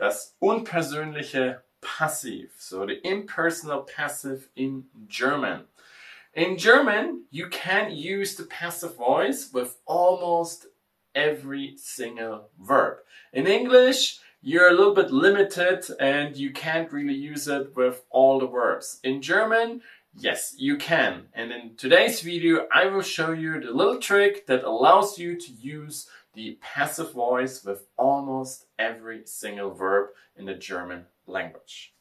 das unpersönliche Passiv. So the impersonal passive in German. In German, you can use the passive voice with almost every single verb. In English, you're a little bit limited and you can't really use it with all the verbs. In German, yes, you can. And in today's video, I will show you the little trick that allows you to use the passive voice with almost every single verb in the German language.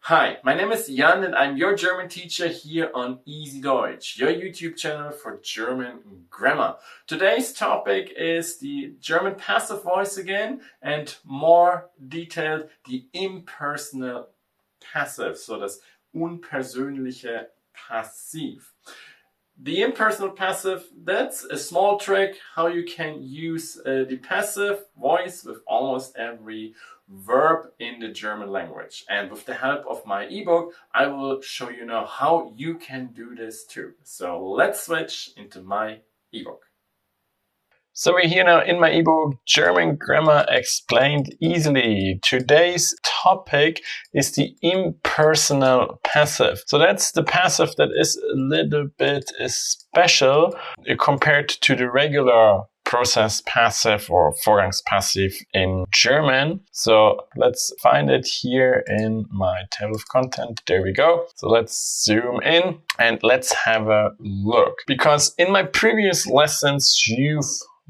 Hi, my name is Jan and I'm your German teacher here on EasyDeutsch, your YouTube channel for German grammar. Today's topic is the German passive voice again, and more detailed, the impersonal passive, so das unpersönliche Passiv. The impersonal passive, that's a small trick how you can use the passive voice with almost every verb in the German language. And with the help of my ebook, I will show you now how you can do this too. So let's switch into my ebook. So we're here now in my ebook, German Grammar Explained Easily. Today's topic is the impersonal passive. So that's the passive that is a little bit special compared to the regular process passive or Vorgangspassiv in German. So let's find it here in my table of content. There we go. So let's zoom in and let's have a look. Because in my previous lessons, you've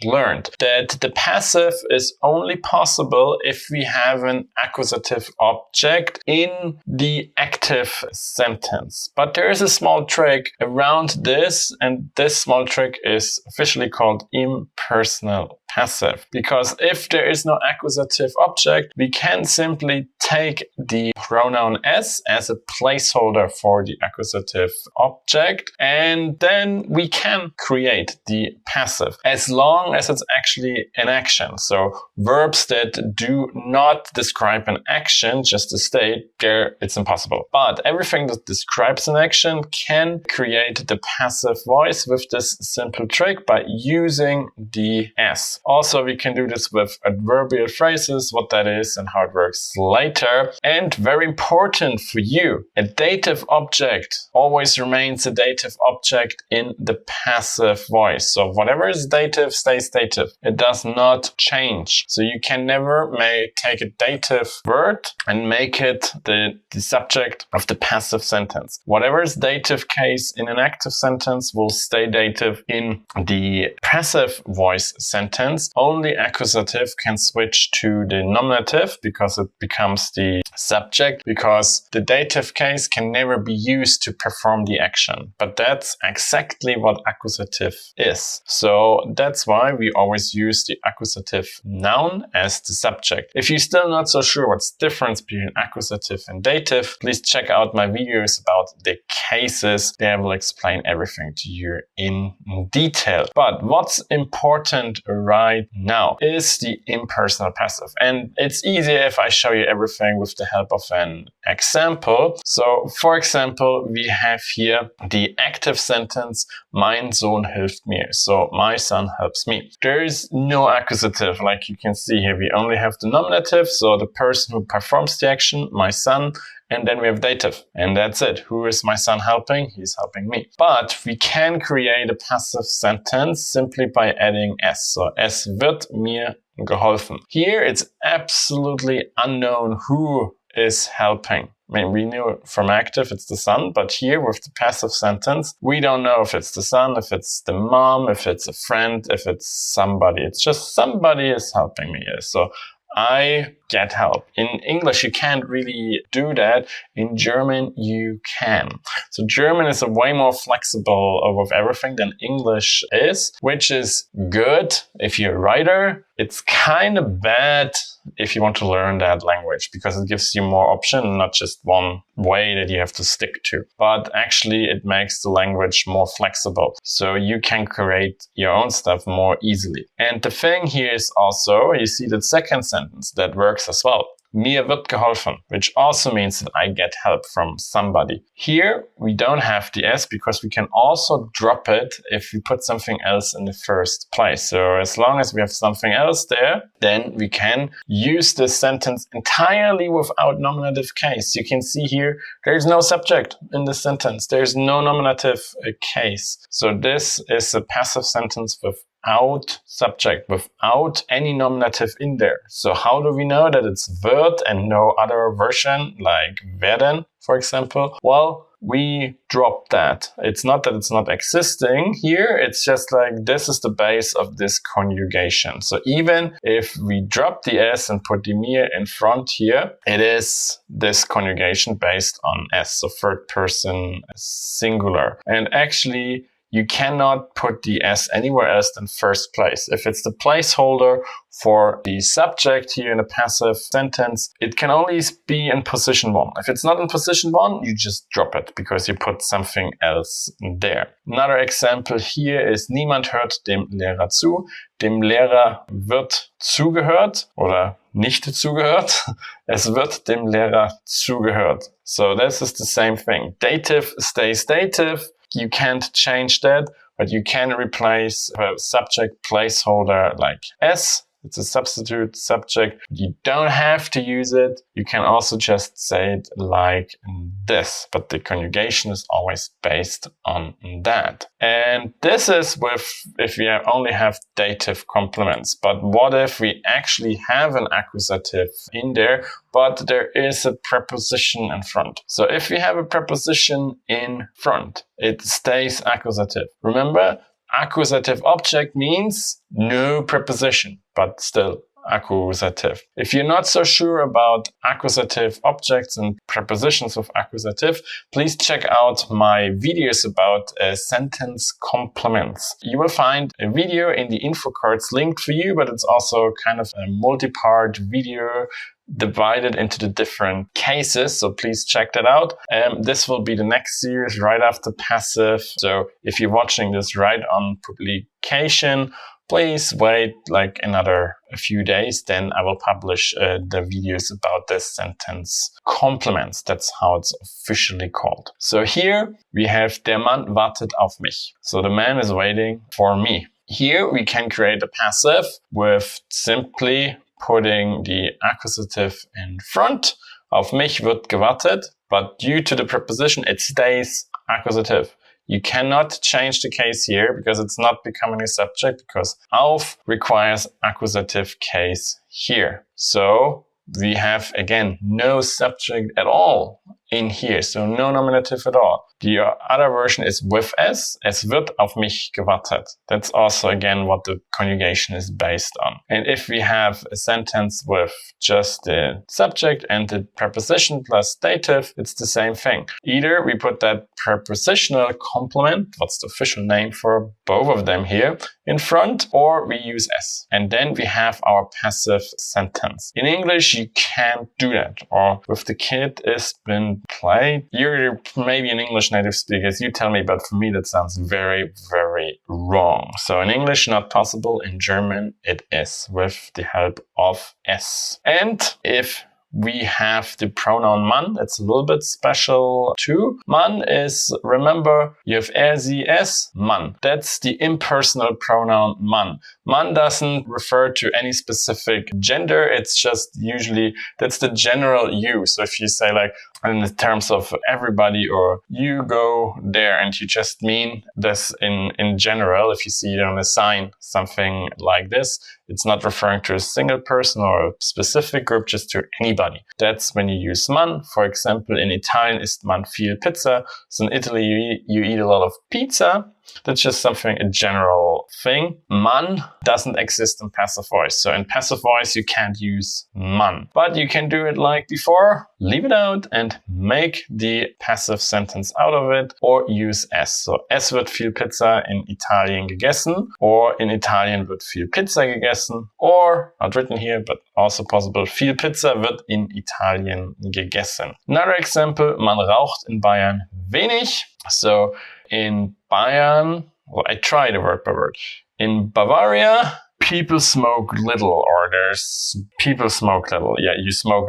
learned that the passive is only possible if we have an accusative object in the active sentence. But there is a small trick around this, and this small trick is officially called impersonal passive. Because if there is no accusative object, we can simply take the pronoun as a placeholder for the accusative object, and then we can create the passive as long as it's actually an action. So verbs that do not describe an action, just to state, there it's impossible. But everything that describes an action can create the passive voice with this simple trick by using the s. Also, we can do this with adverbial phrases, what that is and how it works later. And very important for you, a dative object always remains a dative object in the passive voice. So whatever is dative stays dative. It does not change. So you can never take a dative word and make it the subject of the passive sentence. Whatever is dative case in an active sentence will stay dative in the passive voice sentence. Only accusative can switch to the nominative because it becomes the subject, because the dative case can never be used to perform the action. But that's exactly what accusative is. So that's why we always use the accusative noun as the subject. If you're still not so sure what's the difference between accusative and dative, please check out my videos about the cases. There I will explain everything to you in detail. But what's important right now is the impersonal passive. And it's easier if I show you everything with the help of an example. So for example, we have here the active sentence, mein Sohn hilft mir. So my son helps me. There is no accusative like you can see here. We only have the nominative, so the person who performs the action, my son, and then we have dative. And that's it. Who is my son helping? He's helping me. But we can create a passive sentence simply by adding s. So es wird mir geholfen. Here it's absolutely unknown who is helping. I mean, we knew from active it's the son, but here with the passive sentence, we don't know if it's the son, if it's the mom, if it's a friend, if it's somebody. It's just somebody is helping me here. So I get help. In English, you can't really do that. In German, you can. So German is a way more flexible with everything than English is, which is good if you're a writer. It's kind of bad if you want to learn that language because it gives you more option, not just one way that you have to stick to. But actually, it makes the language more flexible. So you can create your own stuff more easily. And the thing here is also, you see the second sentence that works as well. mir wird geholfen, which also means that I get help from somebody. Here, we don't have the S because we can also drop it if we put something else in the first place. So as long as we have something else there, then we can use this sentence entirely without nominative case. You can see here, there's no subject in this sentence. There's no nominative case. So this is a passive sentence without subject, without any nominative in there. So how do we know that it's wird and no other version like werden, for example? Well, we drop that. It's not that it's not existing here. It's just like this is the base of this conjugation. So even if we drop the S and put the mir in front here, it is this conjugation based on S, so third person singular. And actually, you cannot put the S anywhere else than first place. If it's the placeholder for the subject here in a passive sentence, it can only be in position 1. If it's not in position 1, you just drop it because you put something else there. Another example here is niemand hört dem Lehrer zu. Dem Lehrer wird zugehört oder nicht zugehört. Es wird dem Lehrer zugehört. So this is the same thing. Dative stays dative. You can't change that, but you can replace a subject placeholder like S. It's a substitute subject. You don't have to use it. You can also just say it like this, but the conjugation is always based on that. And this is if we only have dative complements. But what if we actually have an accusative in there, but there is a preposition in front? So if we have a preposition in front, it stays accusative. Remember, accusative object means no preposition, but still accusative. If you're not so sure about accusative objects and prepositions with accusative, please check out my videos about sentence complements. You will find a video in the info cards linked for you, but it's also kind of a multi-part video divided into the different cases, so please check that out. This will be the next series right after passive, so if you're watching this right on publication, please wait like a few days, then I will publish the videos about this sentence complements. That's how it's officially called. So here we have der Mann wartet auf mich. So the man is waiting for me. Here we can create a passive with simply putting the accusative in front. Auf mich wird gewartet, but due to the preposition, it stays accusative. You cannot change the case here because it's not becoming a subject because auf requires accusative case here. So we have, again, no subject at all in here, so no nominative at all. The other version is with S. Es wird auf mich gewartet. That's also, again, what the conjugation is based on. And if we have a sentence with just the subject and the preposition plus dative, it's the same thing. Either we put that prepositional complement, what's the official name for both of them here, in front, or we use S. And then we have our passive sentence. In English, you can't do that. Or with the kid is been played. You're maybe an English native speakers, you tell me, but for me that sounds very, very wrong. So in English, not possible. In German, it is with the help of S. And if we have the pronoun Mann, it's a little bit special too. Mann is, remember, you have er, sie, es, Mann. That's the impersonal pronoun Mann. Mann doesn't refer to any specific gender. It's just usually, that's the general you. So if you say like, in terms of everybody, or you go there, and you just mean this in general, if you see it on a sign, something like this, it's not referring to a single person or a specific group, just to anybody. That's when you use man. For example, in Italian, isst man viel pizza. So in Italy, you eat a lot of pizza. That's just something, a general thing. Man doesn't exist in passive voice. So in passive voice, you can't use man. But you can do it like before, leave it out and make the passive sentence out of it, or use S. So es wird viel Pizza in Italien gegessen, or in Italien wird viel Pizza gegessen, or not written here, but also possible, viel Pizza wird in Italien gegessen. Another example, man raucht in Bayern wenig. So in Bayern, well, I try the word by word. In Bavaria, people smoke little, or there's people smoke little. Yeah, you smoke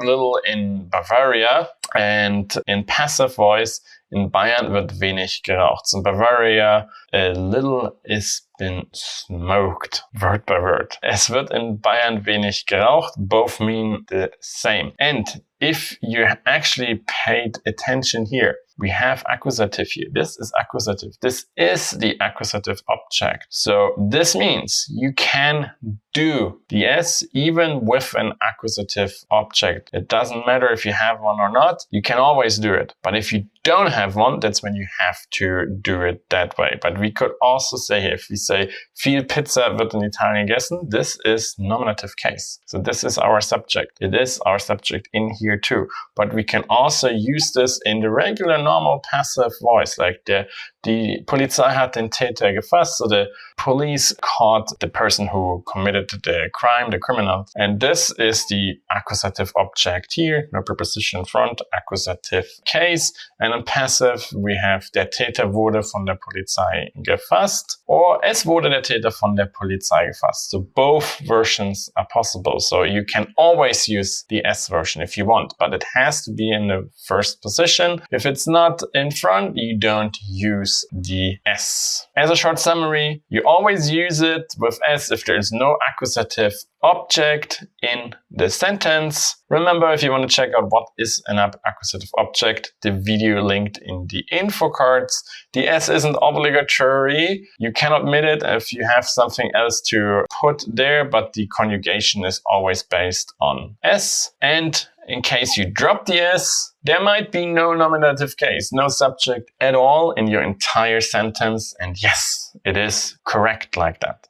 little in Bavaria, and in passive voice, in Bayern wird wenig geraucht. So in Bavaria, a little is been smoked, word by word. Es wird in Bayern wenig geraucht. Both mean the same. And if you actually paid attention here, we have accusative here. This is accusative. This is the accusative object. So this means you can do the S even with an accusative object. It doesn't matter if you have one or not. You can always do it. But if you don't have one, that's when you have to do it that way. But we could also say here, if we say viel Pizza wird in Italien gegessen, this is nominative case. So this is our subject. It is our subject in here too. But we can also use this in the regular normal passive voice, like die Polizei hat den Täter gefasst. So the police caught the person who committed the crime, the criminal. And this is the accusative object here, no preposition in front, accusative case. And in passive, we have der Täter wurde von der Polizei gefasst, or es wurde der Täter von der Polizei gefasst. So both versions are possible. So you can always use the S version if you want, but it has to be in the first position. If it's not in front, you don't use the S. As a short summary, you always use it with S if there is no accusative object in the sentence. Remember, if you want to check out what is an accusative object, the video linked in the info cards. The S isn't obligatory. You can omit it if you have something else to put there, but the conjugation is always based on S. And in case you drop the S, there might be no nominative case, no subject at all in your entire sentence. And yes, it is correct like that.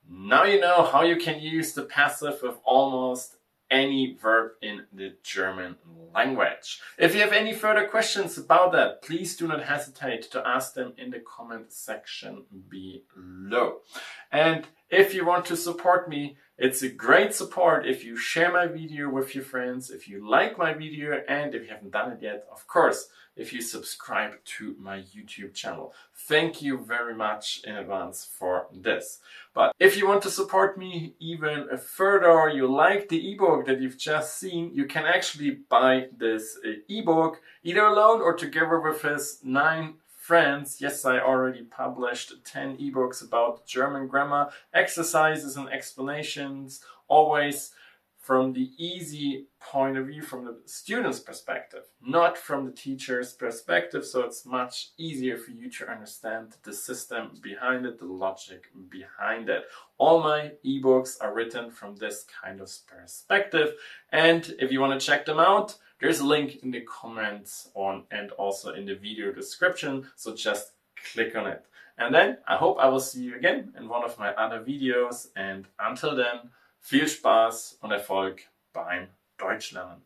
Now you know how you can use the passive with almost any verb in the German language. If you have any further questions about that, please do not hesitate to ask them in the comment section below. And if you want to support me, it's a great support if you share my video with your friends, if you like my video, and if you haven't done it yet, of course, if you subscribe to my YouTube channel. Thank you very much in advance for this. But if you want to support me even further, or you like the ebook that you've just seen, you can actually buy this ebook either alone or together with his 9 friends. Yes, I already published 10 ebooks about German grammar, exercises and explanations, always from the easy point of view, from the student's perspective, not from the teacher's perspective. So it's much easier for you to understand the system behind it, the logic behind it. All my ebooks are written from this kind of perspective. And if you want to check them out, there's a link in the comments and also in the video description. So just click on it. And then I hope I will see you again in one of my other videos. And until then, viel Spaß und Erfolg beim Deutschlernen.